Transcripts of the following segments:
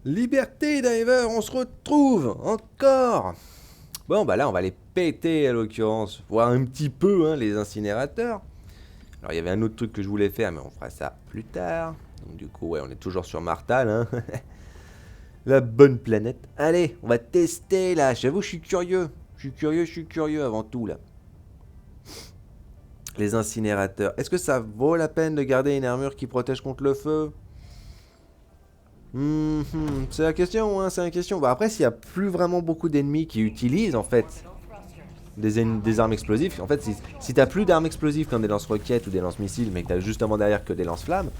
Liberté, Diver, on se retrouve encore. Bon, bah là, on va les péter, à l'occurrence. Voir un petit peu, hein, les incinérateurs. Alors, il y avait un autre truc que je voulais faire, mais on fera ça plus tard. Donc, du coup, ouais, on est toujours sur Martal, hein. La bonne planète. Allez, on va tester, là. J'avoue, je suis curieux. Je suis curieux avant tout, là. Les incinérateurs. Est-ce que ça vaut la peine de garder une armure qui protège contre le feu? C'est la question, hein, c'est la question. Bah après, s'il n'y a plus vraiment beaucoup d'ennemis qui utilisent, en fait, des armes explosives, en fait, si t'as plus d'armes explosives comme des lance-roquettes ou des lance-missiles, mais que t'as justement derrière que des lance-flammes,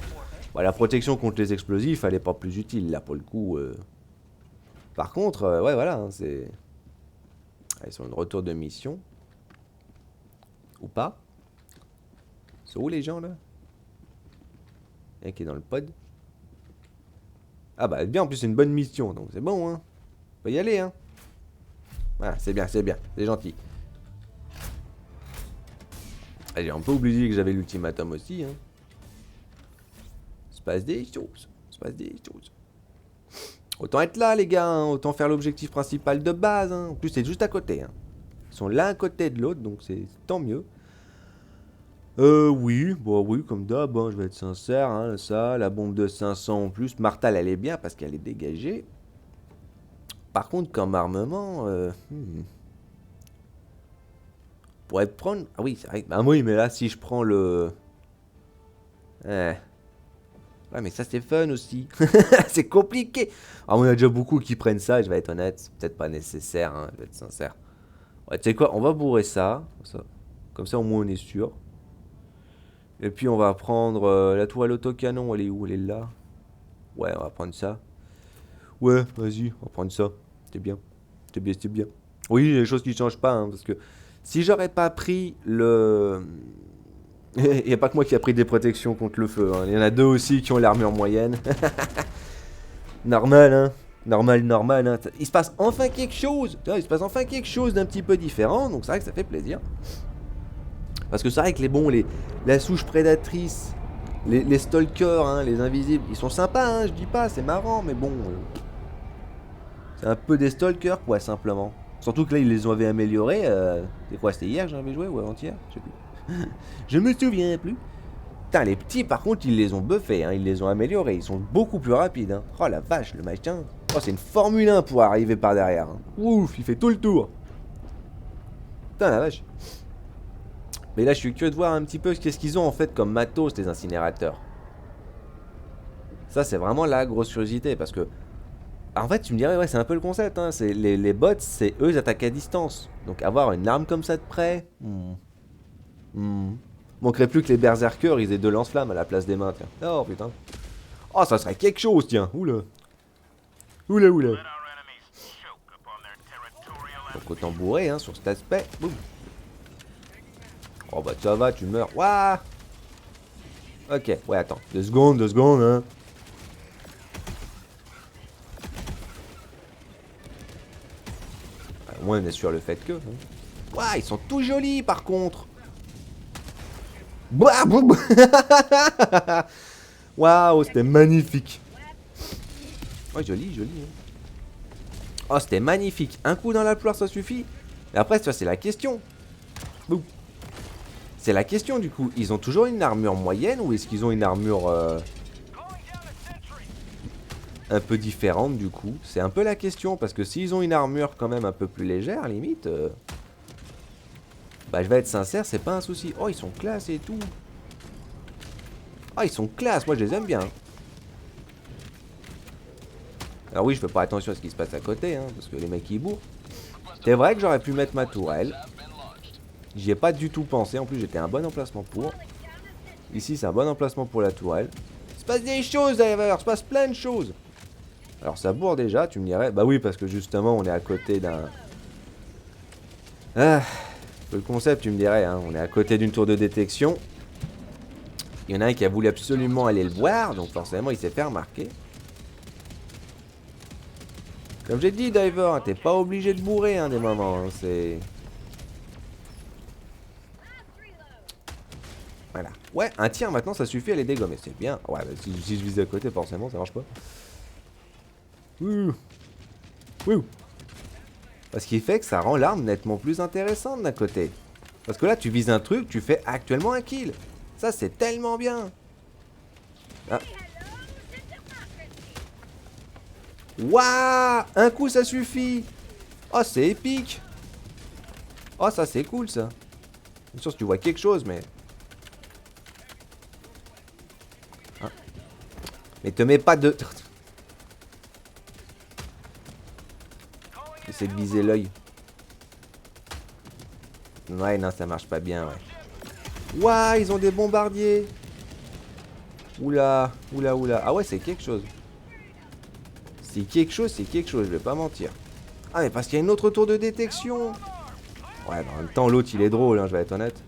bah, la protection contre les explosifs, elle est pas plus utile, là, pour le coup. Par contre, ouais, voilà, hein, c'est... Ils sont de retour de mission. Ou pas. Ils sont où, les gens, là? Il y en a qui est dans le pod. Ah bah, bien, en plus, c'est une bonne mission, donc c'est bon, hein. On peut y aller, hein. Voilà, c'est bien, c'est gentil. J'ai un peu oublié que j'avais l'ultimatum aussi, hein. Se passe des choses, se passe des choses. Autant être là, les gars, hein. Autant faire l'objectif principal de base, hein. En plus, c'est juste à côté, hein. Ils sont l'un à côté de l'autre, donc c'est tant mieux. Oui, bon, oui, comme d'hab, hein, je vais être sincère, hein, ça, la bombe de 500 en plus, Martal, elle est bien parce qu'elle est dégagée. Par contre, comme armement, pourrait prendre... Ah oui, c'est vrai. Bah oui, mais là, si je prends le... Ouais, ouais mais ça, c'est fun aussi. C'est compliqué. Ah, on a déjà beaucoup qui prennent ça, je vais être honnête. C'est peut-être pas nécessaire, hein, je vais être sincère. Ouais, tu sais quoi, on va bourrer ça. Comme ça, au moins, on est sûr. Et puis, on va prendre la tourelle autocanon. Elle est où? Elle est là. Ouais, on va prendre ça. Ouais, vas-y, on va prendre ça. C'est bien. C'est bien, c'est bien. Oui, il y a des choses qui changent pas, hein, parce que si j'aurais pas pris le... Il n'y a pas que moi qui a pris des protections contre le feu, hein. Il y en a deux aussi qui ont l'armure moyenne. Normal, hein. Normal, hein. Il se passe enfin quelque chose. Tu vois, il se passe enfin quelque chose d'un petit peu différent, donc c'est vrai que ça fait plaisir. Parce que c'est vrai que la souche prédatrice, les stalkers, hein, les invisibles, ils sont sympas, hein, je dis pas, c'est marrant, mais bon... c'est un peu des stalkers, quoi, simplement. Surtout que là, ils les avaient améliorés. C'est quoi, c'était hier que j'avais joué ou avant-hier? Je sais plus. Je me souviens plus. Putain, les petits, par contre, ils les ont buffés, hein, ils les ont améliorés. Ils sont beaucoup plus rapides. Hein. Oh la vache, le machin. Oh, c'est une Formule 1 pour arriver par derrière. Hein. Ouf, il fait tout le tour. Putain, la vache. Mais là, je suis curieux de voir un petit peu qu'est-ce qu'ils ont en fait comme matos, les incinérateurs. Ça, c'est vraiment la grosse curiosité parce que. En fait, tu me dirais, ouais, c'est un peu le concept. Hein. C'est les bots, c'est eux, ils attaquent à distance. Donc, avoir une arme comme ça de près. Manquerait plus que les berserkers, ils aient deux lance-flammes à la place des mains, tiens. Oh putain. Oh, ça serait quelque chose, tiens. Oula. Oula. Donc autant bourrer, hein, sur cet aspect. Boum. Oh bah ça va, tu meurs. Ouah. Ok, ouais, attends. Deux secondes, hein. Au moins, on est sur le fait que. Hein. Ouah, ils sont tout jolis, par contre. Bah, boum. Waouh, c'était magnifique. Oh, joli, hein. Oh, c'était magnifique. Un coup dans la poire, ça suffit. Et après, ça, c'est la question. Boum. C'est la question, du coup. Ils ont toujours une armure moyenne ou est-ce qu'ils ont une armure un peu différente, du coup? C'est un peu la question. Parce que s'ils ont une armure quand même un peu plus légère, limite... bah, je vais être sincère, c'est pas un souci. Oh, ils sont classe et tout. Oh, ils sont classe. Moi, je les aime bien. Alors oui, je fais pas attention à ce qui se passe à côté, hein, parce que les mecs, ils bourrent. C'est vrai que j'aurais pu mettre ma tourelle. J'y ai pas du tout pensé. En plus, j'étais un bon emplacement pour. Ici, c'est un bon emplacement pour la tourelle. Il se passe des choses, Diver. Il se passe plein de choses. Alors, ça bourre déjà, tu me dirais. Bah oui, parce que justement, on est à côté d'un... Ah, le concept, tu me dirais. Hein, on est à côté d'une tour de détection. Il y en a un qui a voulu absolument aller le voir. Donc, forcément, il s'est fait remarquer. Comme j'ai dit, Diver, hein, t'es pas obligé de bourrer, hein, des moments. Hein, c'est... Voilà. Ouais, un tir maintenant ça suffit à les dégommer, c'est bien. Ouais, bah, si je vise à côté, forcément ça marche pas. Ouh. Ouh. Parce qu'il fait que ça rend l'arme nettement plus intéressante d'un côté. Parce que là, tu vises un truc, tu fais actuellement un kill. Ça, c'est tellement bien. Ah. Waouh! Un coup, ça suffit. Oh, c'est épique. Oh, ça, c'est cool, ça. Bien sûr, si tu vois quelque chose, mais... Ah. Mais te mets pas de... Essaye de viser l'œil. Ouais, non, ça marche pas bien, ouais. Ouah, ils ont des bombardiers. Oula, oula, oula. Ah ouais, c'est quelque chose. C'est quelque chose, je vais pas mentir. Ah, mais parce qu'il y a une autre tour de détection. Ouais, en même temps, l'autre, il est drôle, hein, je vais être honnête.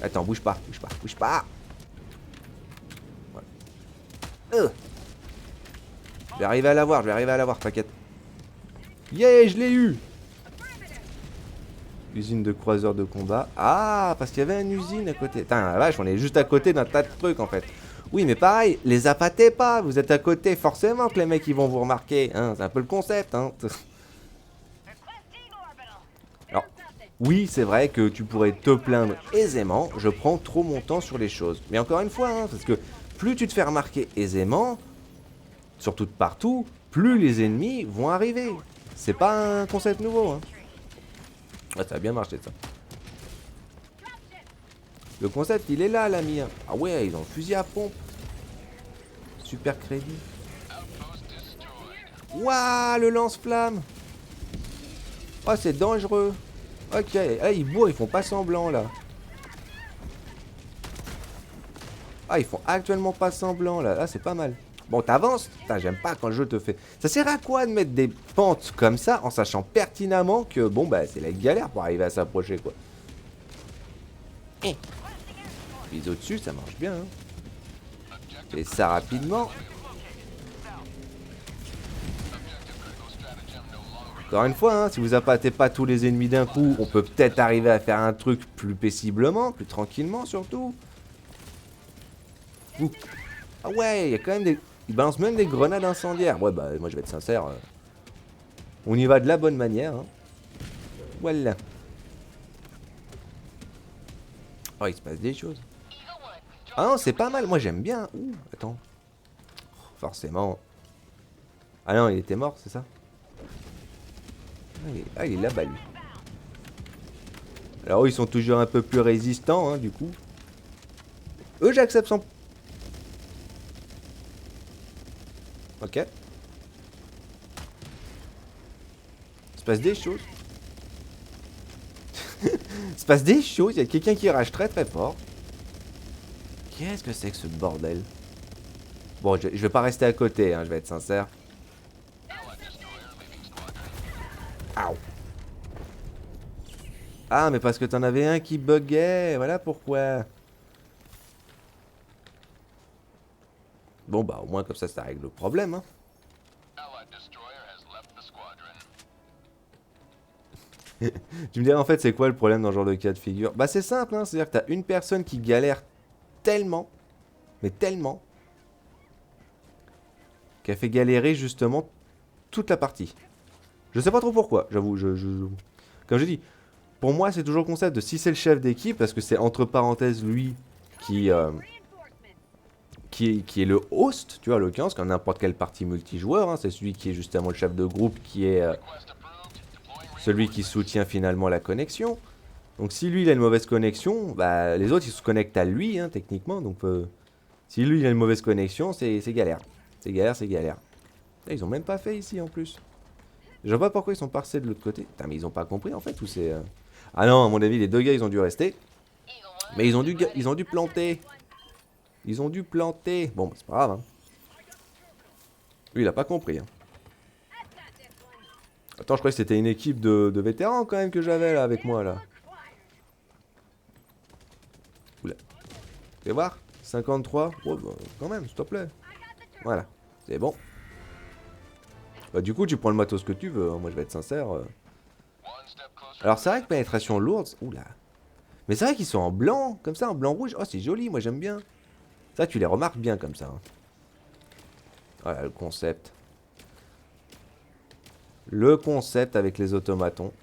Attends, bouge pas, bouge pas, bouge pas. Ouais. Je vais arriver à l'avoir, t'inquiète. Yeah, je l'ai eu. Usine de croiseurs de combat. Ah, parce qu'il y avait une usine à côté. Putain, la vache, on est juste à côté d'un tas de trucs, en fait. Oui, mais pareil, les appâtez pas. Vous êtes à côté, forcément que les mecs, ils vont vous remarquer. Hein, c'est un peu le concept, hein. Alors, oui, c'est vrai que tu pourrais te plaindre aisément. Je prends trop mon temps sur les choses. Mais encore une fois, hein, parce que plus tu te fais remarquer aisément, surtout de partout, plus les ennemis vont arriver. C'est pas un concept nouveau, hein. Ouais, ça a bien marché, ça. Le concept, il est là, l'ami. Ah ouais, ils ont le fusil à pompe. Super crédit. Waouh, le lance-flamme. Oh, c'est dangereux. Ok, ah, ils bourrent, ils font pas semblant, là. Ah, ils font actuellement pas semblant, là. Là, c'est pas mal. Bon, t'avances. Putain, j'aime pas quand le jeu te fait... Ça sert à quoi de mettre des pentes comme ça en sachant pertinemment que, bon, bah, c'est la galère pour arriver à s'approcher, quoi. Puis au-dessus, ça marche bien, hein. Et ça rapidement. Encore une fois, hein, si vous appâtez pas tous les ennemis d'un coup, on peut peut-être arriver à faire un truc plus paisiblement, plus tranquillement surtout. Ouh. Ah ouais, il y a quand même des... Ils balancent même des grenades incendiaires. Ouais, bah moi je vais être sincère. On y va de la bonne manière. Hein. Voilà. Oh, il se passe des choses. Ah non, c'est pas mal. Moi j'aime bien. Ouh, attends. Forcément. Ah non, il était mort, c'est ça? Ah, il est là-bas, lui. Alors, eux, ils sont toujours un peu plus résistants, hein, du coup. Eux, j'accepte son... Ok. Il se passe des choses. Il se passe des choses. Il y a quelqu'un qui rage très très fort. Qu'est-ce que c'est que ce bordel? Bon, je vais pas rester à côté, hein, je vais être sincère. Ow. Ah, mais parce que t'en avais un qui buguait, voilà pourquoi. Bon, bah, au moins, comme ça règle le problème, hein. Tu me dirais, en fait, c'est quoi le problème dans ce genre de cas de figure? Bah, c'est simple, hein, c'est-à-dire que t'as une personne qui galère tellement, mais tellement, qui a fait galérer, justement, toute la partie. Je sais pas trop pourquoi, j'avoue, Comme je dis, pour moi, c'est toujours le concept de si c'est le chef d'équipe, parce que c'est entre parenthèses lui qui est le host, tu vois, à l'occurrence, comme n'importe quelle partie multijoueur, hein, c'est celui qui est justement le chef de groupe, qui est celui qui soutient finalement la connexion. Donc si lui il a une mauvaise connexion, bah les autres ils se connectent à lui, hein, techniquement, donc si lui il a une mauvaise connexion, c'est galère. C'est galère, c'est galère. Là, ils ont même pas fait ici en plus. Je vois pas pourquoi ils sont passés de l'autre côté. Putain, mais ils ont pas compris en fait, ou c'est... Ah non, à mon avis, les deux gars ils ont dû rester. Mais ils ont dû planter. Ils ont dû planter. Bon, bah, c'est pas grave. Hein. Lui, il a pas compris. Hein. Attends, je croyais que c'était une équipe de vétérans quand même que j'avais là avec moi là. Oula. Fais voir. 53. Oh, bah, quand même, s'il te plaît. Voilà. C'est bon. Bah, du coup, tu prends le matos que tu veux. Hein. Moi, je vais être sincère. Alors, c'est vrai que pénétration lourde. Oula. Mais c'est vrai qu'ils sont en blanc. Comme ça, en blanc-rouge. Oh, c'est joli. Moi, j'aime bien. Ça, tu les remarques bien comme ça. Hein. Voilà le concept. le concept avec les automatons.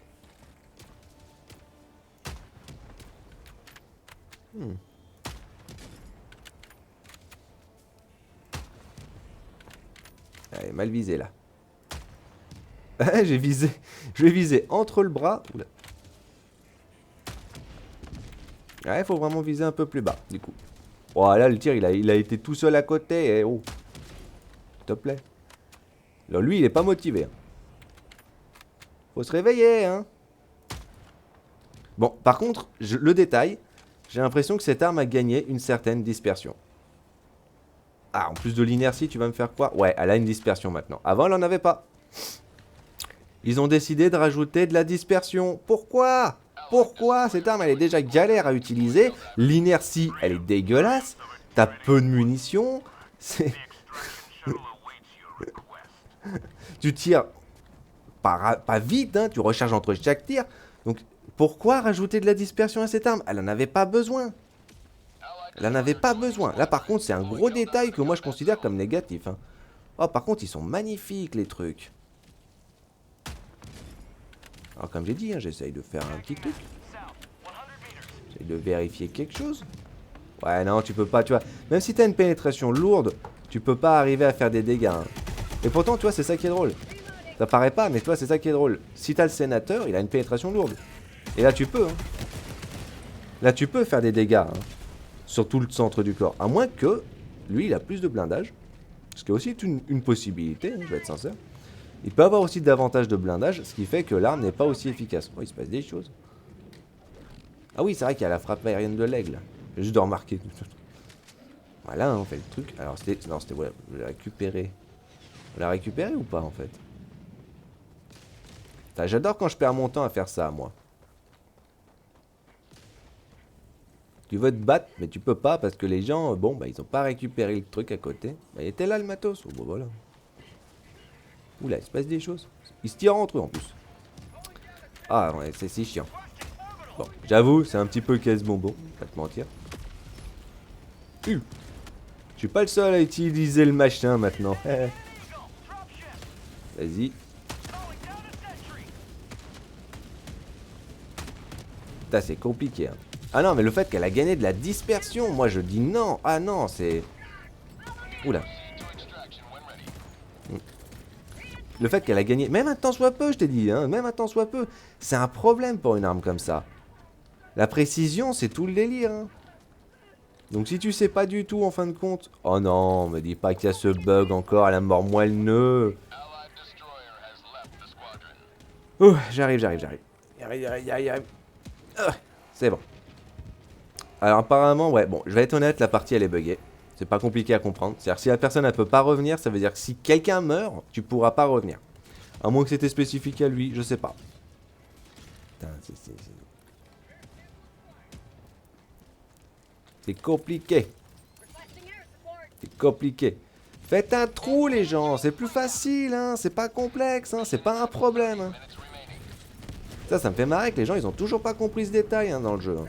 Allez, mal visé là. J'ai visé. Je vais viser entre le bras. Oula. Ouais, faut vraiment viser un peu plus bas, du coup. Oh, là, le tir, il a été tout seul à côté. Oh. S'il te plaît. Alors, lui, il est pas motivé. Hein. Faut se réveiller, hein. Bon, par contre, le détail, j'ai l'impression que cette arme a gagné une certaine dispersion. Ah, en plus de l'inertie, tu vas me faire quoi? Ouais, elle a une dispersion maintenant. Avant, elle en avait pas. Ils ont décidé de rajouter de la dispersion. Pourquoi? Pourquoi? Cette arme, elle est déjà galère à utiliser. L'inertie, elle est dégueulasse. T'as peu de munitions. C'est... tu tires pas vite, hein. Tu recharges entre chaque tir. Donc, pourquoi rajouter de la dispersion à cette arme? Elle en avait pas besoin. Elle en avait pas besoin. Là, par contre, c'est un gros détail que moi, je considère comme négatif. Hein. Oh, par contre, ils sont magnifiques, les trucs. Alors, comme j'ai dit, hein, j'essaye de faire un petit truc. J'essaye de vérifier quelque chose. Ouais, non, tu peux pas, tu vois. Même si t'as une pénétration lourde, tu peux pas arriver à faire des dégâts. Hein. Et pourtant, tu vois, c'est ça qui est drôle. Ça paraît pas, mais toi, c'est ça qui est drôle. Si t'as le sénateur, il a une pénétration lourde. Et là, tu peux. Hein. Là, tu peux faire des dégâts. Hein, sur tout le centre du corps. À moins que, lui, il a plus de blindage. Ce qui est aussi une possibilité, hein, je vais être sincère. Il peut avoir aussi davantage de blindage, ce qui fait que l'arme n'est pas aussi efficace. Oh, il se passe des choses. Ah oui, c'est vrai qu'il y a la frappe aérienne de l'aigle. J'ai juste de remarquer. Voilà, hein, on fait le truc. Alors, c'était... Non, c'était... Ouais, je l'ai récupéré. On l'a récupéré ou pas, en fait? J'adore quand je perds mon temps à faire ça, moi. Tu veux te battre, mais tu peux pas parce que les gens, bon, bah, ils ont pas récupéré le truc à côté. Bah, il était là, le matos. Oh, bah, voilà. Oula, il se passe des choses. Ils se tirent entre eux, en plus. Ah, ouais, c'est si chiant. Bon, j'avoue, c'est un petit peu casse-bonbon, pas te mentir. Je suis pas le seul à utiliser le machin, maintenant. Vas-y. Putain, c'est compliqué, hein. Ah non, mais le fait qu'elle a gagné de la dispersion, moi je dis non. Ah non, c'est... Oula. Le fait qu'elle a gagné... Même un temps soit peu, je t'ai dit, hein. Même un temps soit peu. C'est un problème pour une arme comme ça. La précision, c'est tout le délire, hein. Donc si tu sais pas du tout, en fin de compte... Oh non, me dis pas qu'il y a ce bug encore à la mort moelle-neu. J'arrive. J'arrive. C'est bon. Alors apparemment, ouais, bon, je vais être honnête, la partie elle est buggée. C'est pas compliqué à comprendre. C'est-à-dire si la personne elle peut pas revenir, ça veut dire que si quelqu'un meurt, tu pourras pas revenir. À moins que c'était spécifique à lui, je sais pas. Putain, c'est compliqué. C'est compliqué. Faites un trou les gens, c'est plus facile, hein. C'est pas complexe, hein. C'est pas un problème. Hein. Ça me fait marrer que les gens ils ont toujours pas compris ce détail hein, dans le jeu. Hein.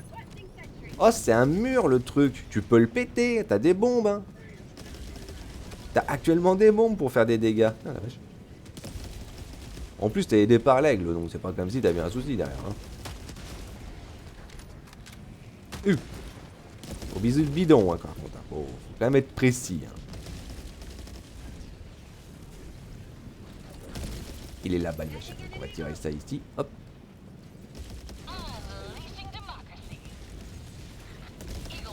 Oh, c'est un mur le truc. Tu peux le péter. T'as des bombes. Hein. T'as actuellement des bombes pour faire des dégâts. Ah, la vache. En plus, t'es aidé par l'aigle. Donc, c'est pas comme si t'avais un souci derrière. Hein. Au bisou de bidon, hein, par contre. Hein. Faut quand même être précis. Hein. Il est là-bas, le machin. Donc, on va tirer ça ici. Hop.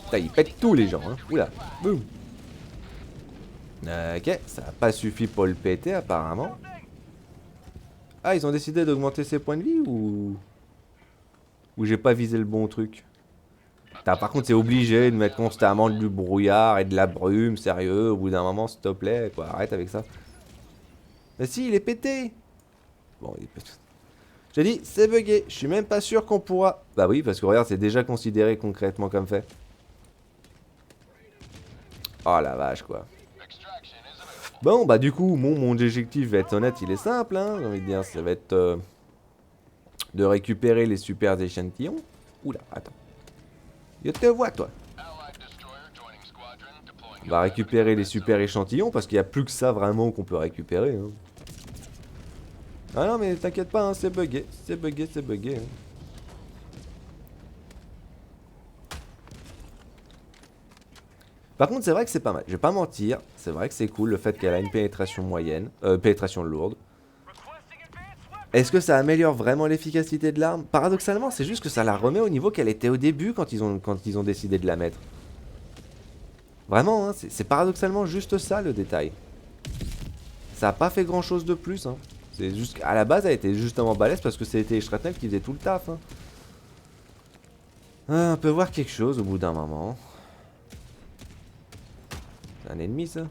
Putain, il pète tout les gens, hein. Oula, boum. Ok, ça n'a pas suffi pour le péter apparemment. Ah, ils ont décidé d'augmenter ses points de vie ou j'ai pas visé le bon truc. Putain, par contre, c'est obligé de mettre constamment du brouillard et de la brume, sérieux. Au bout d'un moment, s'il te plaît, quoi, arrête avec ça. Mais si, il est pété. Bon, il est pété. J'ai dit, c'est bugué. Je suis même pas sûr qu'on pourra... Bah oui, parce que regarde, c'est déjà considéré concrètement comme fait. Oh la vache quoi. Bon bah du coup mon objectif va être honnête, il est simple hein, j'ai envie de dire, ça va être de récupérer les super échantillons. Oula, attends. Je te vois toi. On va récupérer les super échantillons parce qu'il n'y a plus que ça vraiment qu'on peut récupérer. Hein. Ah non, mais t'inquiète pas, hein, c'est bugué. C'est bugué, c'est bugué. Hein. Par contre, c'est vrai que c'est pas mal. Je vais pas mentir. C'est vrai que c'est cool le fait qu'elle a une pénétration moyenne. Pénétration lourde. Est-ce que ça améliore vraiment l'efficacité de l'arme? Paradoxalement, c'est juste que ça la remet au niveau qu'elle était au début quand ils ont décidé de la mettre. Vraiment, hein, c'est paradoxalement juste ça le détail. Ça a pas fait grand chose de plus. Hein. C'est juste qu'à la base, elle était justement balèze parce que c'était Shrapnel qui faisait tout le taf. Hein. Ah, on peut voir quelque chose au bout d'un moment. C'est un ennemi ça?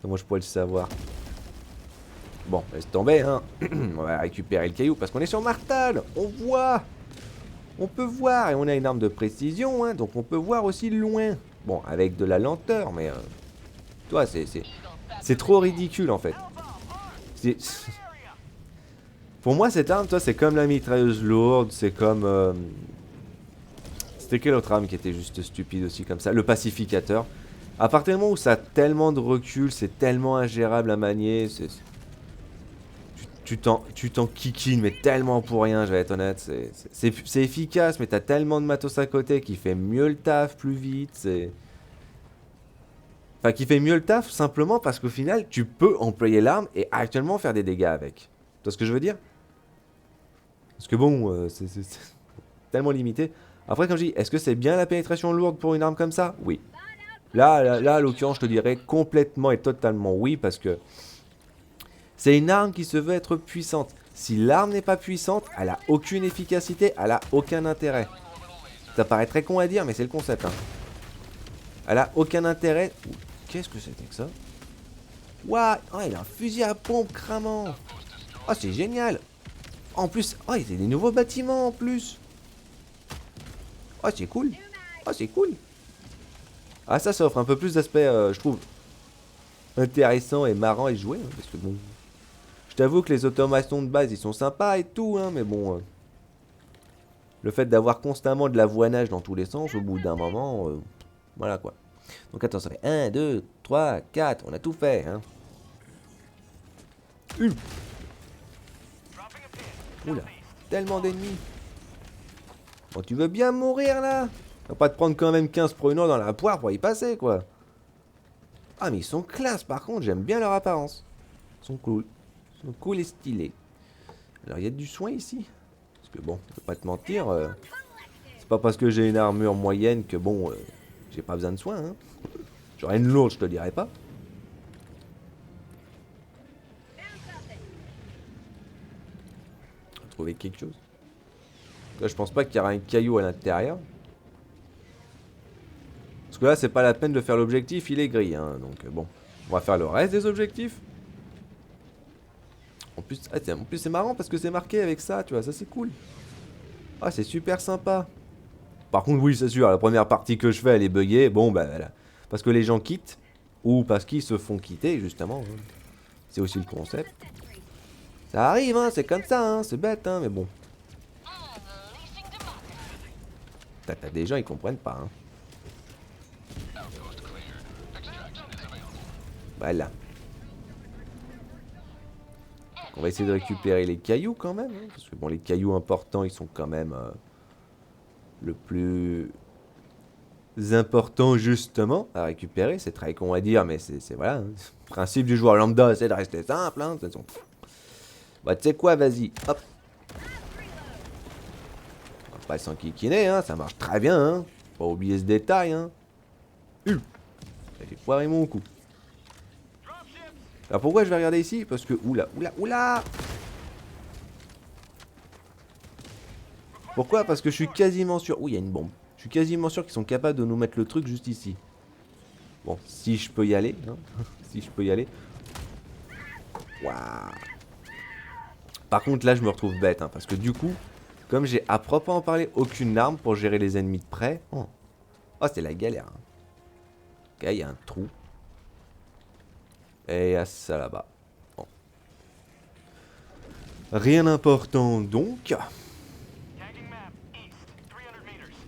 Comment je pourrais le savoir? Bon, laisse tomber, hein. On va récupérer le caillou parce qu'on est sur Martal. On voit. On peut voir et on a une arme de précision, hein, donc on peut voir aussi loin. Bon, avec de la lenteur, mais toi, c'est trop ridicule en fait. Pour moi, cette arme, toi, c'est comme la mitrailleuse lourde, c'est comme. C'était quelle autre arme qui était juste stupide aussi comme ça? Le pacificateur. À partir du moment où ça a tellement de recul, c'est tellement ingérable à manier, tu t'en kikines, mais tellement pour rien, je vais être honnête. C'est efficace, mais t'as tellement de matos à côté qui fait mieux le taf plus vite. Enfin, qui fait mieux le taf simplement parce qu'au final, tu peux employer l'arme et actuellement faire des dégâts avec. Tu vois ce que je veux dire? Parce que bon, c'est tellement limité. Après, comme je dis, est-ce que c'est bien la pénétration lourde pour une arme comme ça? Oui. Là, à l'occurrence, je te dirais complètement et totalement oui, parce que c'est une arme qui se veut être puissante. Si l'arme n'est pas puissante, elle a aucune efficacité, elle a aucun intérêt. Ça paraît très con à dire, mais c'est le concept. Hein. Elle a aucun intérêt. Qu'est-ce que c'était que ça? Waouh, oh, il a un fusil à pompe cramant. Oh, c'est génial. En plus, oh, il y a des nouveaux bâtiments en plus. Oh, c'est cool. Oh, c'est cool. Ah, ça offre un peu plus d'aspect, je trouve, intéressant et marrant à jouer. Hein, parce que bon, je t'avoue que les automations de base, ils sont sympas et tout, hein, mais bon, le fait d'avoir constamment de l'avoinage dans tous les sens, au bout d'un moment, voilà quoi. Donc attends, ça fait 1, 2, 3, 4, on a tout fait, hein. Oula, tellement d'ennemis. Bon, tu veux bien mourir là? On va pas te prendre quand même 15 pruneaux dans la poire pour y passer, quoi. Ah, mais ils sont classe, par contre, j'aime bien leur apparence. Ils sont cool. Ils sont cool et stylés. Alors, il y a du soin ici. Parce que bon, je vais pas te mentir, c'est pas parce que j'ai une armure moyenne que bon, j'ai pas besoin de soin, hein. J'aurais une lourde, je te dirais pas. On va trouver quelque chose. Là, je pense pas qu'il y aura un caillou à l'intérieur. Parce que là, c'est pas la peine de faire l'objectif, il est gris, hein. Donc bon, on va faire le reste des objectifs. En plus, c'est marrant parce que c'est marqué avec ça, tu vois, ça c'est cool. Ah, c'est super sympa. Par contre, oui, c'est sûr, la première partie que je fais, elle est buggée. Bon, bah voilà. Parce que les gens quittent, ou parce qu'ils se font quitter, justement. Hein. C'est aussi le concept. Ça arrive, hein, c'est comme ça, hein, c'est bête, hein, mais bon. T'as des gens, ils comprennent pas, hein. Voilà. On va essayer de récupérer les cailloux quand même. Hein, parce que bon, les cailloux importants, ils sont quand même le plus important justement à récupérer. C'est très con à dire, mais c'est voilà. Hein. Le principe du joueur lambda, c'est de rester simple. Hein, de toute façon. Bah tu sais quoi, vas-y. Hop. On va pas s'enquiquiner, hein, ça marche très bien. Hein. Pas oublier ce détail. Hein. J'ai foiré mon coup. Alors pourquoi je vais regarder ici? Parce que... Oula, oula, oula! Pourquoi? Parce que je suis quasiment sûr... Ouh, il y a une bombe. Je suis quasiment sûr qu'ils sont capables de nous mettre le truc juste ici. Bon, si je peux y aller. Hein. Si je peux y aller. Waouh! Par contre, là, je me retrouve bête. Hein, parce que du coup, comme j'ai à proprement parler aucune arme pour gérer les ennemis de près... Oh, c'est la galère. Hein. Ok, il y a un trou. Et à ça là-bas. Bon. Rien d'important donc.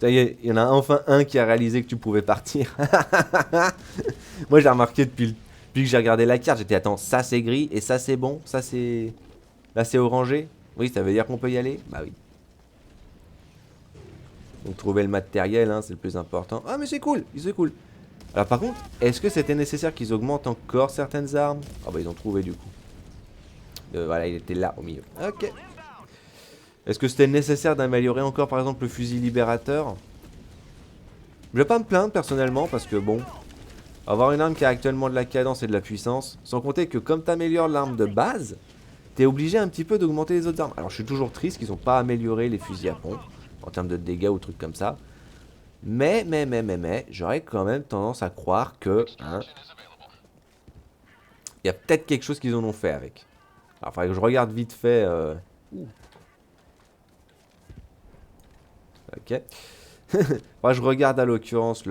Ça y est, il y en a enfin un qui a réalisé que tu pouvais partir. Moi j'ai remarqué Puis que j'ai regardé la carte, j'étais attends, ça c'est gris et ça c'est bon, ça c'est... Là c'est orangé. Oui, ça veut dire qu'on peut y aller? Bah oui. Donc trouver le matériel, hein, c'est le plus important. Ah mais c'est cool, c'est cool. Alors par contre, est-ce que c'était nécessaire qu'ils augmentent encore certaines armes? Ah bah ils ont trouvé du coup. Voilà, il était là au milieu. Ok. Est-ce que c'était nécessaire d'améliorer encore par exemple le fusil libérateur? Je vais pas me plaindre personnellement parce que bon, avoir une arme qui a actuellement de la cadence et de la puissance, sans compter que comme t'améliores l'arme de base, t'es obligé un petit peu d'augmenter les autres armes. Alors je suis toujours triste qu'ils ont pas amélioré les fusils à pompe en termes de dégâts ou trucs comme ça. Mais, j'aurais quand même tendance à croire que... Hein, il y a peut-être quelque chose qu'ils en ont fait avec. Alors il faudrait que je regarde vite fait... Ok. Enfin, je regarde à l'occurrence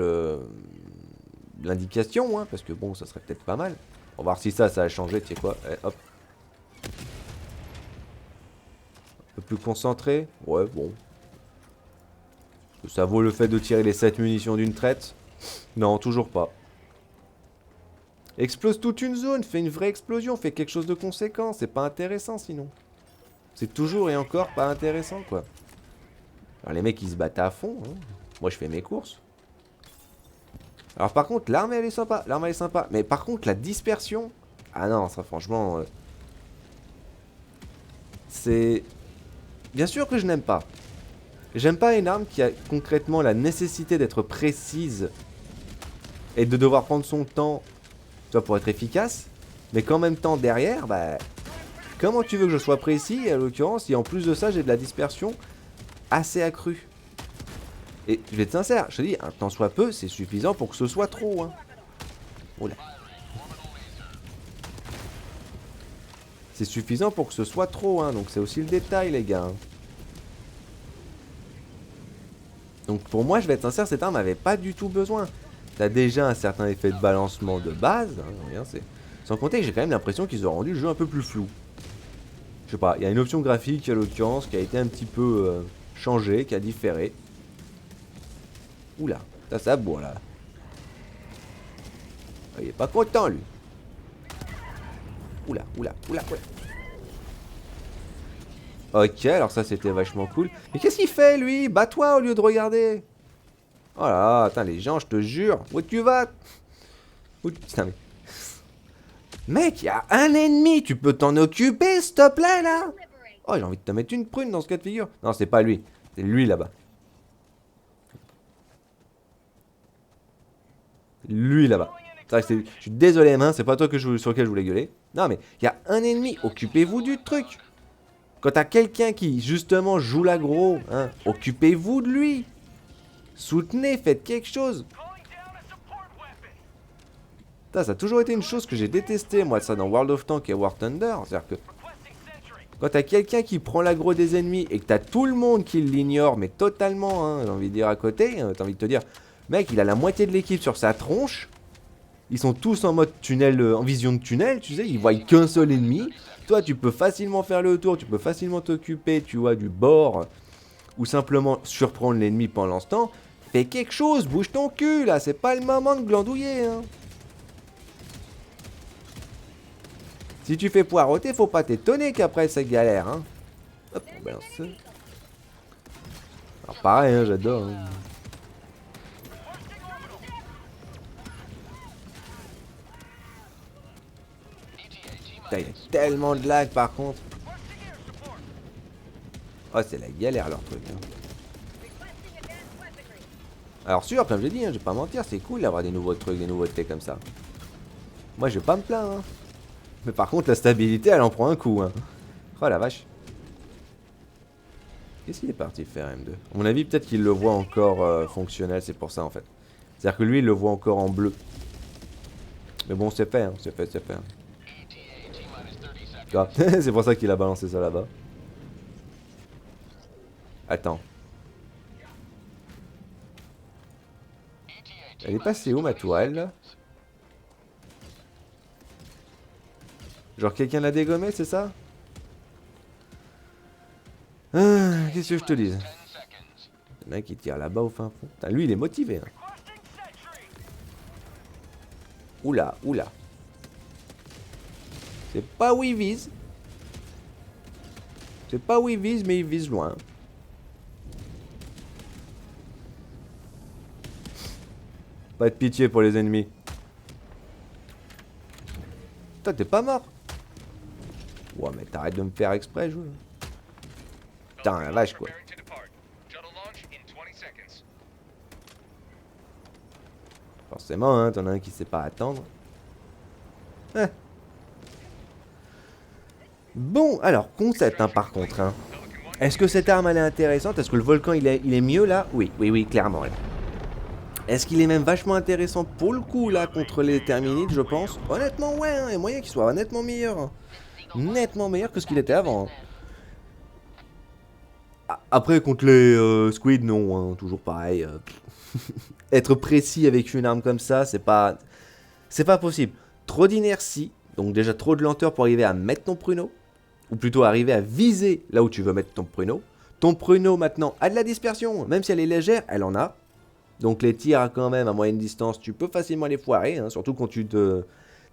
l'indication, hein, parce que bon, ça serait peut-être pas mal. On va voir si ça a changé, tu sais quoi. Hop. Un peu plus concentré. Ouais, bon. Ça vaut le fait de tirer les 7 munitions d'une traite? Non, toujours pas. Explose toute une zone, fais une vraie explosion, fais quelque chose de conséquent. C'est pas intéressant sinon. C'est toujours et encore pas intéressant, quoi. Alors les mecs, ils se battent à fond. Hein. Moi, je fais mes courses. Alors par contre, l'arme, elle est sympa. L'arme, elle est sympa. Mais par contre, la dispersion... Ah non, ça franchement... c'est... Bien sûr que je n'aime pas. J'aime pas une arme qui a concrètement la nécessité d'être précise et de devoir prendre son temps, tu vois, pour être efficace, mais qu'en même temps derrière, bah, comment tu veux que je sois précis, à l'occurrence, si en plus de ça j'ai de la dispersion assez accrue. Et je vais être sincère, je te dis, un tant soit peu, c'est suffisant pour que ce soit trop. Hein. Oula. C'est suffisant pour que ce soit trop, hein, donc c'est aussi le détail, les gars. Donc pour moi, je vais être sincère, cette arme n'avait pas du tout besoin. T'as déjà un certain effet de balancement de base. Hein, sans compter que j'ai quand même l'impression qu'ils ont rendu le jeu un peu plus flou. Je sais pas, il y a une option graphique à l'occurrence qui a été un petit peu changée, qui a différé. Oula, ça boit là. Il est pas content lui. Oula. Ok, alors ça c'était vachement cool. Mais qu'est-ce qu'il fait lui? Bats-toi au lieu de regarder. Oh là, attends les gens, je te jure. Où tu vas? Putain mais... Mec, il y a un ennemi, tu peux t'en occuper s'il te plaît là? Oh, j'ai envie de te mettre une prune dans ce cas de figure. Non, c'est pas lui. C'est lui là-bas. Lui là-bas. Je suis désolé, main, c'est pas toi sur lequel je voulais gueuler. Non, mais il y a un ennemi, occupez-vous du truc. Quand t'as quelqu'un qui, justement, joue l'aggro, hein, occupez-vous de lui. Soutenez, faites quelque chose. Ça a toujours été une chose que j'ai détesté, moi, ça, dans World of Tanks et War Thunder. C'est-à-dire que quand t'as quelqu'un qui prend l'aggro des ennemis et que t'as tout le monde qui l'ignore, mais totalement, hein, j'ai envie de dire à côté, t'as envie de te dire, mec, il a la moitié de l'équipe sur sa tronche. Ils sont tous en mode tunnel, en vision de tunnel, tu sais, ils voient qu'un seul ennemi. Toi, tu peux facilement faire le tour, tu peux facilement t'occuper, tu vois, du bord, ou simplement surprendre l'ennemi pendant ce temps. Fais quelque chose, bouge ton cul, là, c'est pas le moment de glandouiller, hein. Si tu fais poireauter, faut pas t'étonner qu'après c'est galère, hein. Hop, on balance ça. Alors pareil, hein, j'adore. Hein. Putain, il y a tellement de lag par contre. Oh, c'est la galère leur truc. Hein. Alors sûr, comme je dis, hein, je vais pas mentir, c'est cool d'avoir des nouveaux trucs, des nouveautés comme ça. Moi, je vais pas me plaindre. Hein. Mais par contre, la stabilité, elle en prend un coup. Hein. Oh la vache. Qu'est-ce qu'il est parti faire, M2? À mon avis, peut-être qu'il le voit encore fonctionnel, c'est pour ça en fait. C'est-à-dire que lui, il le voit encore en bleu. Mais bon, c'est fait, hein. C'est fait. Ah, c'est pour ça qu'il a balancé ça là-bas. Attends. Elle est passée où ma toile là? Genre quelqu'un l'a dégommé, c'est ça? Ah, qu'est-ce que je te dis? Le mec il tire là-bas au fin fond. Putain, lui il est motivé. Hein. Oula. C'est pas où il vise. C'est pas où il vise, mais il vise loin. Pas de pitié pour les ennemis. Putain, t'es pas mort. Ouais, mais t'arrêtes de me faire exprès, je veux. Putain, la vache, quoi. Forcément, hein, t'en as un qui sait pas attendre. Hein. Bon, alors, concept, hein, par contre. Hein. Est-ce que cette arme, elle est intéressante? Est-ce que le volcan, il est mieux, là? Oui, oui, oui, clairement, là. Est-ce qu'il est même vachement intéressant pour le coup, là, contre les terminites, je pense? Honnêtement, ouais, hein, il y a moyen qu'il soit honnêtement meilleur. Hein. Nettement meilleur que ce qu'il était avant. Hein. Après, contre les squids, non, hein, toujours pareil. Être précis avec une arme comme ça, c'est pas possible. Trop d'inertie, donc déjà trop de lenteur pour arriver à mettre ton pruneau, ou plutôt arriver à viser là où tu veux mettre ton pruneau. Ton pruneau maintenant a de la dispersion, même si elle est légère, elle en a. Donc les tirs quand même à moyenne distance, tu peux facilement les foirer, hein, surtout quand tu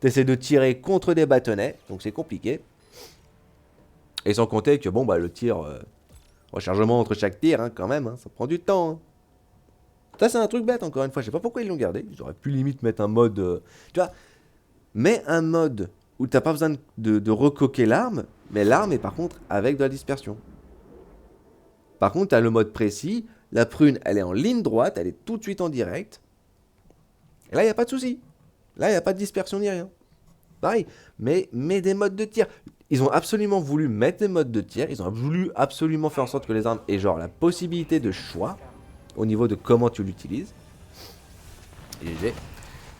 essaies de tirer contre des bâtonnets, donc c'est compliqué. Et sans compter que bon bah le tir, rechargement entre chaque tir, hein, quand même, hein, ça prend du temps. Hein. Ça c'est un truc bête encore une fois, je sais pas pourquoi ils l'ont gardé, ils auraient pu limite mettre un mode, tu vois, mets un mode où t'as pas besoin de recoquer l'arme, mais l'arme est par contre avec de la dispersion. Par contre t'as le mode précis, la prune elle est en ligne droite, elle est tout de suite en direct, et là il n'y a pas de souci, là il n'y a pas de dispersion ni rien. Pareil, mais des modes de tir. Ils ont absolument voulu mettre des modes de tir, ils ont voulu absolument faire en sorte que les armes aient genre la possibilité de choix au niveau de comment tu l'utilises.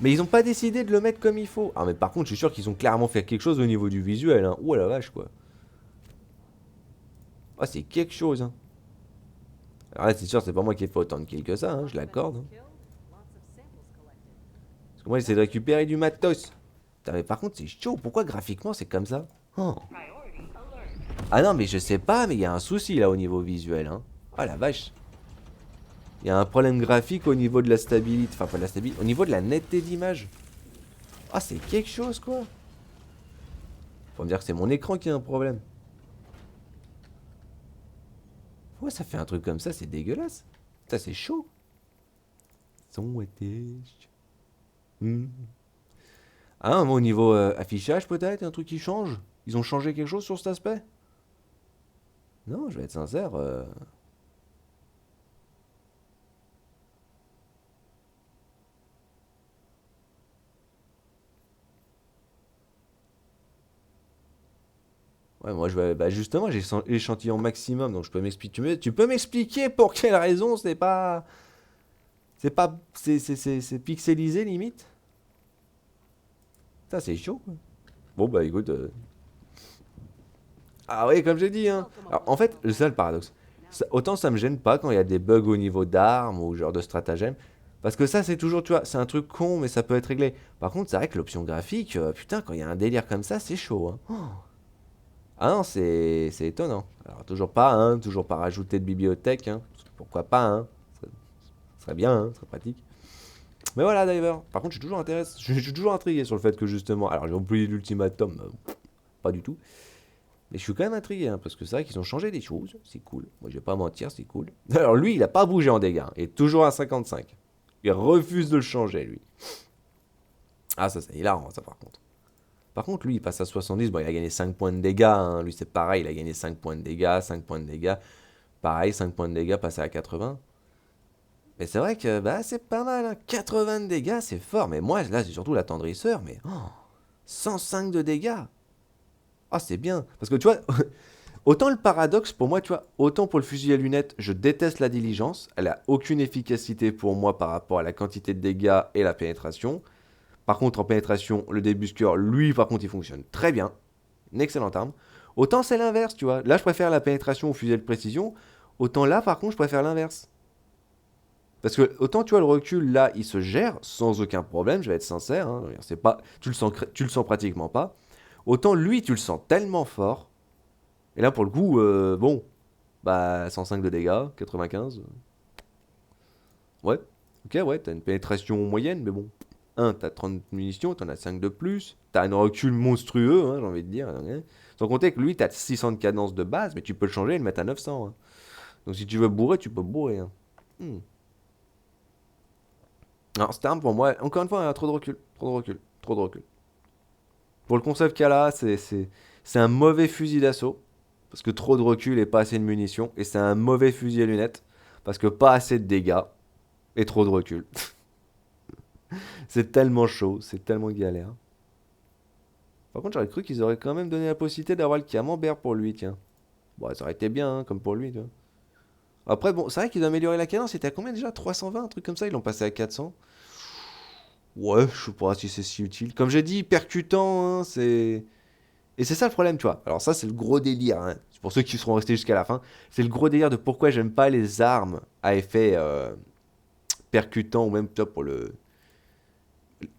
Mais ils n'ont pas décidé de le mettre comme il faut. Ah mais par contre je suis sûr qu'ils ont clairement fait quelque chose au niveau du visuel. Hein. Ouh la vache quoi. Ah c'est quelque chose. Hein. Alors là c'est sûr c'est pas moi qui ai fait autant de kills que ça, hein, je l'accorde. Hein. Parce que moi j'essaie de récupérer du matos. Putain mais par contre c'est chaud, pourquoi graphiquement c'est comme ça? Oh. Ah non mais je sais pas mais il y a un souci là au niveau visuel. Hein. Ah la vache. Il y a un problème graphique au niveau de la stabilité. Enfin, pas de la stabilité. Au niveau de la netteté d'image. Ah, c'est quelque chose, quoi. Faut me dire que c'est mon écran qui a un problème. Ouais, ça fait un truc comme ça, c'est dégueulasse. Ça, c'est chaud. Son était... Ah, au niveau affichage, peut-être, un truc qui change. Ils ont changé quelque chose sur cet aspect? Non, je vais être sincère. Ouais, moi je vais. Bah justement, j'ai l'échantillon maximum, donc je peux m'expliquer. Tu peux m'expliquer pour quelle raison c'est pas. C'est pas. C'est pixelisé limite? Ça, c'est chaud, quoi. Bon, bah écoute. Ah oui, comme j'ai dit, hein. Alors, en fait, c'est ça le paradoxe. Autant ça me gêne pas quand il y a des bugs au niveau d'armes ou genre de stratagème. Parce que ça, c'est toujours, tu vois, c'est un truc con, mais ça peut être réglé. Par contre, c'est vrai que l'option graphique, putain, quand il y a un délire comme ça, c'est chaud, hein. Oh. Ah non, c'est étonnant. Alors, toujours pas rajouter de bibliothèque, hein. Pourquoi pas, hein. Ce serait bien, hein, ce serait pratique. Mais voilà, Diver. Par contre, je suis toujours intrigué sur le fait que justement. Alors, j'ai oublié l'ultimatum, pas du tout. Mais je suis quand même intrigué, hein, parce que c'est vrai qu'ils ont changé des choses. C'est cool. Moi, je vais pas mentir, c'est cool. Alors, lui, il a pas bougé en dégâts. Il est toujours à 55. Il refuse de le changer, lui. Ah, ça, c'est hilarant, ça, par contre. Par contre, lui, il passe à 70. Bon, il a gagné 5 points de dégâts. Hein. Lui, c'est pareil. Il a gagné 5 points de dégâts, 5 points de dégâts. Pareil, 5 points de dégâts, passé à 80. Mais c'est vrai que bah, c'est pas mal. Hein. 80 de dégâts, c'est fort. Mais moi, là, c'est surtout l'attendrisseur. Mais 105 de dégâts. Ah, c'est bien. Parce que tu vois, autant le paradoxe pour moi, tu vois, autant pour le fusil à lunettes, je déteste la diligence. Elle a aucune efficacité pour moi par rapport à la quantité de dégâts et la pénétration. Par contre, en pénétration, le débusqueur, lui, par contre, il fonctionne très bien. Une excellente arme. Autant c'est l'inverse, tu vois. Là, je préfère la pénétration au fusil de précision. Autant là, par contre, je préfère l'inverse. Parce que autant tu vois le recul là, il se gère sans aucun problème, je vais être sincère. Hein, c'est pas, tu le sens pratiquement pas. Autant lui, tu le sens tellement fort. Et là, pour le coup, bon, bah 105 de dégâts, 95. Ouais, ok, ouais, t'as une pénétration moyenne, mais bon. t'as 30 munitions, t'en as 5 de plus, t'as un recul monstrueux, hein, j'ai envie de dire. Sans compter que lui, t'as 600 de cadence de base, mais tu peux le changer et le mettre à 900. Hein. Donc si tu veux bourrer, tu peux bourrer. Hein. Alors, cette arme, pour moi, encore une fois, elle a trop de recul. Trop de recul. Trop de recul. Pour le concept qu'elle a, c'est un mauvais fusil d'assaut. Parce que trop de recul et pas assez de munitions. Et c'est un mauvais fusil à lunettes. Parce que pas assez de dégâts et trop de recul. C'est tellement chaud, c'est tellement galère. Par contre, j'aurais cru qu'ils auraient quand même donné la possibilité d'avoir le camembert pour lui, tiens. Bon, ça aurait été bien, hein, comme pour lui, tu vois. Après, bon, c'est vrai qu'ils ont amélioré la cadence. C'était à combien déjà? 320, un truc comme ça. Ils l'ont passé à 400. Ouais, je sais pas si c'est si utile. Comme j'ai dit, percutant, hein, c'est. Et c'est ça le problème, tu vois. Alors, ça, c'est le gros délire. Hein. C'est pour ceux qui seront restés jusqu'à la fin. C'est le gros délire de pourquoi j'aime pas les armes à effet percutant ou même, tu vois, pour le.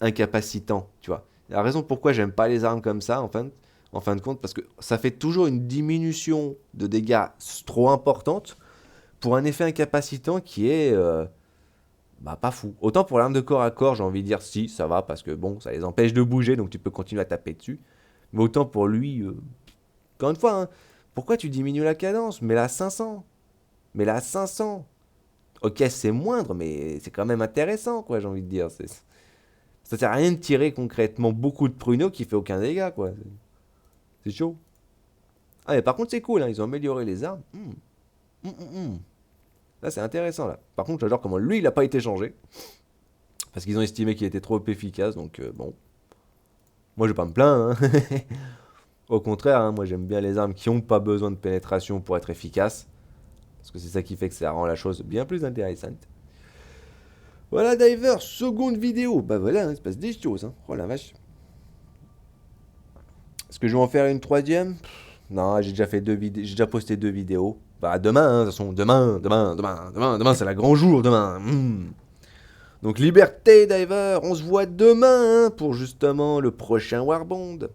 Incapacitant, tu vois. La raison pourquoi j'aime pas les armes comme ça, en fin de compte, parce que ça fait toujours une diminution de dégâts trop importante pour un effet incapacitant qui est bah, pas fou. Autant pour l'arme de corps à corps, j'ai envie de dire si, ça va, parce que bon, ça les empêche de bouger, donc tu peux continuer à taper dessus. Mais autant pour lui, encore une fois, hein, pourquoi tu diminues la cadence? Mets-la à 500. Mets-la à 500. Ok, c'est moindre, mais c'est quand même intéressant, quoi, j'ai envie de dire. Ça sert à rien de tirer concrètement beaucoup de pruneaux qui fait aucun dégât, quoi. C'est chaud. Ah, mais par contre, c'est cool, hein, ils ont amélioré les armes. Là, c'est intéressant, là. Par contre, j'adore comment lui, il n'a pas été changé. Parce qu'ils ont estimé qu'il était trop efficace, donc bon. Moi, je vais pas me plaindre, hein. Au contraire, hein, moi, j'aime bien les armes qui n'ont pas besoin de pénétration pour être efficaces. Parce que c'est ça qui fait que ça rend la chose bien plus intéressante. Voilà, Diver, seconde vidéo. Bah voilà, hein, il se passe des choses, hein. Oh la vache. Est-ce que je vais en faire une troisième? Non, j'ai déjà fait j'ai déjà posté 2 vidéos. Bah demain, hein, de toute façon, demain, c'est la grand jour, demain. Donc liberté, Diver, on se voit demain hein, pour justement le prochain Warbond.